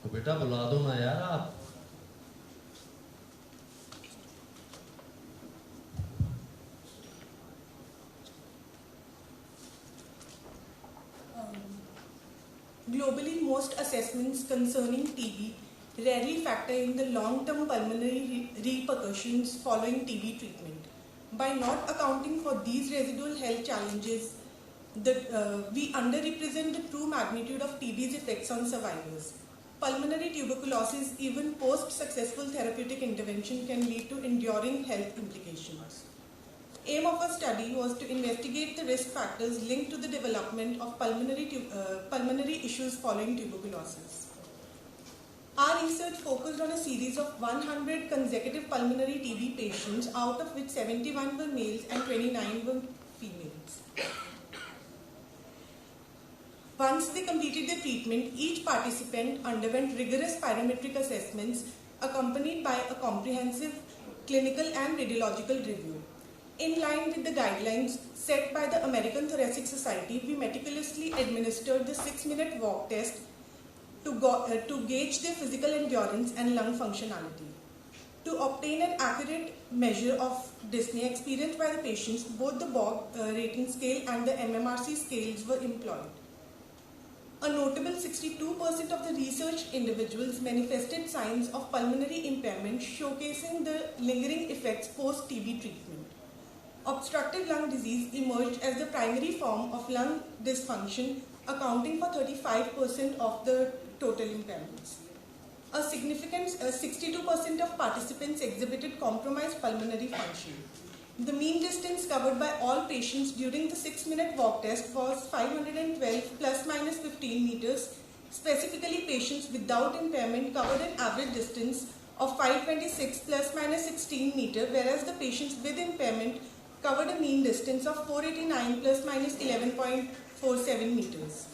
तो बेटा बुला दो ना यार आप। Globally, most assessments concerning TB rarely factor in the long-term pulmonary repercussions following TB treatment. By not accounting for these residual health challenges, we underrepresent the true magnitude of TB's effects on survivors. Pulmonary tuberculosis, even post-successful therapeutic intervention, can lead to enduring health implications. Aim of our study was to investigate the risk factors linked to the development of pulmonary issues following tuberculosis. Our research focused on a series of 100 consecutive pulmonary TB patients, out of which 71 were males and 29 were females. Once they completed their treatment, each participant underwent rigorous spirometric assessments accompanied by a comprehensive clinical and radiological review. In line with the guidelines set by the American Thoracic Society, we meticulously administered the 6-minute walk test to gauge their physical endurance and lung functionality. To obtain an accurate measure of dyspnea experienced by the patients, both the BOG rating scale and the MMRC scales were employed. A notable 62% of the researched individuals manifested signs of pulmonary impairment, showcasing the lingering effects post-TB treatment. Obstructive lung disease emerged as the primary form of lung dysfunction, accounting for 35% of the total impairments. A significant 62% of participants exhibited compromised pulmonary function. The mean distance covered by all patients during the 6-minute walk test was 512 plus minus 15 meters. Specifically, patients without impairment covered an average distance of 526 plus minus 16 meters, whereas the patients with impairment covered a mean distance of 489 plus minus 11.47 meters.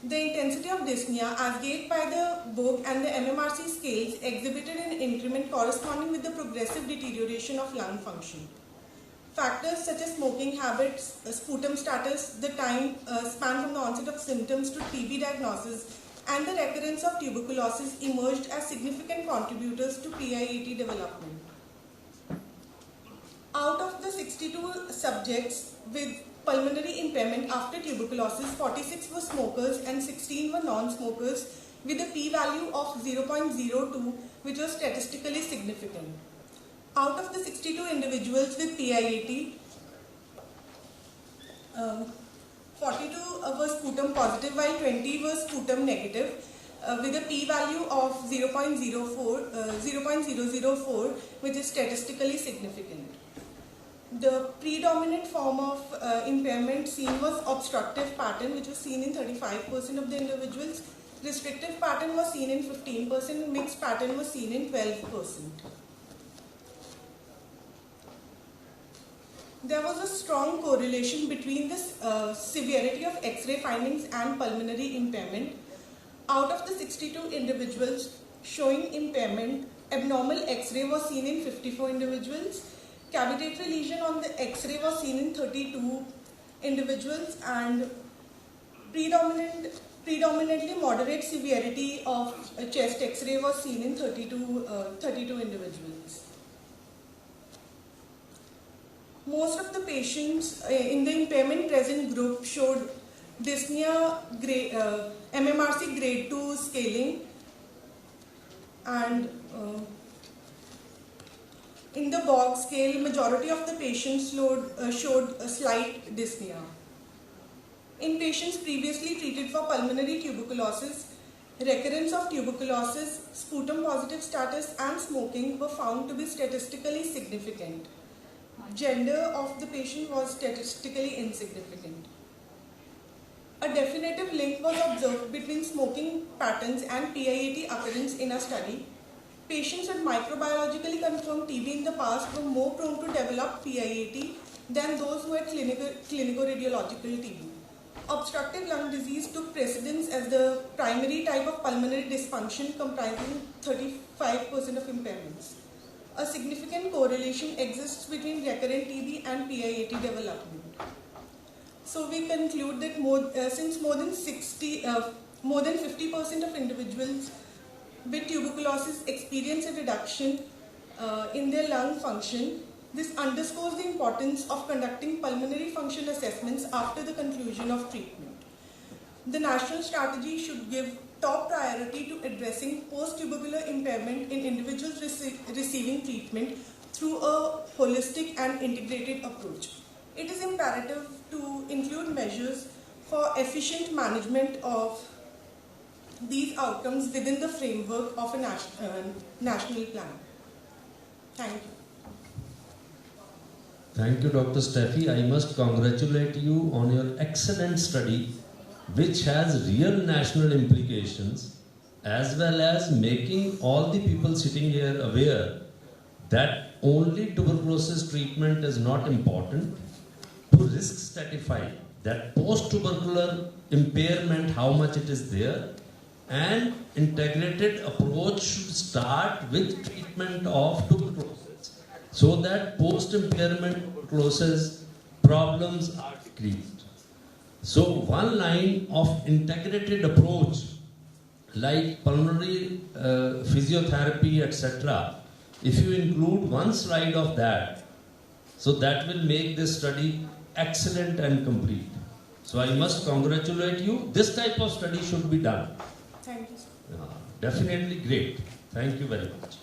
The intensity of dyspnea, as gauged by the BOG and the MMRC scales, exhibited an increment corresponding with the progressive deterioration of lung function. Factors such as smoking habits, sputum status, the time span from the onset of symptoms to TB diagnosis, and the recurrence of tuberculosis emerged as significant contributors to PIAT development. Out of the 62 subjects with pulmonary impairment after tuberculosis, 46 were smokers and 16 were non-smokers, with a p-value of 0.02, which was statistically significant. Out of the 62 individuals with PIAT, 42 were sputum positive while 20 were sputum negative, with a p-value of 0.004, which is statistically significant. The predominant form of impairment seen was obstructive pattern, which was seen in 35% of the individuals. Restrictive pattern was seen in 15%, mixed pattern was seen in 12%. There was a strong correlation between the severity of X-ray findings and pulmonary impairment. Out of the 62 individuals showing impairment, abnormal X-ray was seen in 54 individuals. Cavitatory lesion on the X-ray was seen in 32 individuals, and predominantly moderate severity of chest X-ray was seen in 32 individuals. Most of the patients in the impairment present group showed dyspnea MMRC grade 2 scaling, and in the BOG scale, majority of the patients showed a slight dyspnea. In patients previously treated for pulmonary tuberculosis, recurrence of tuberculosis, sputum positive status and smoking were found to be statistically significant. Gender of the patient was statistically insignificant. A definitive link was observed between smoking patterns and PIAT occurrence in a study. Patients with microbiologically confirmed TB in the past were more prone to develop PIAT than those who had clinico-radiological TB. Obstructive lung disease took precedence as the primary type of pulmonary dysfunction, comprising 35% of impairments. A significant correlation exists between recurrent TB and PIAT development. So we conclude that since more than more than 50% of individuals with tuberculosis experience a reduction in their lung function. This underscores the importance of conducting pulmonary function assessments after the conclusion of treatment. The national strategy should give top priority to addressing post-tubercular impairment in individuals receiving treatment through a holistic and integrated approach. It is imperative to include measures for efficient management of these outcomes within the framework of a national plan. Thank you. Thank you, Dr. Steffi. I must congratulate you on your excellent study, which has real national implications, as well as making all the people sitting here aware that only tuberculosis treatment is not important, to risk stratify that post-tubercular impairment, how much it is there, and integrated approach should start with treatment of tuberculosis, so that post-impairment tuberculosis problems are decreased. So one line of integrated approach like pulmonary physiotherapy, etc., if you include one slide of that, so that will make this study excellent and complete. So I must congratulate you. This type of study should be done. Thank you, sir. Definitely great. Thank you very much.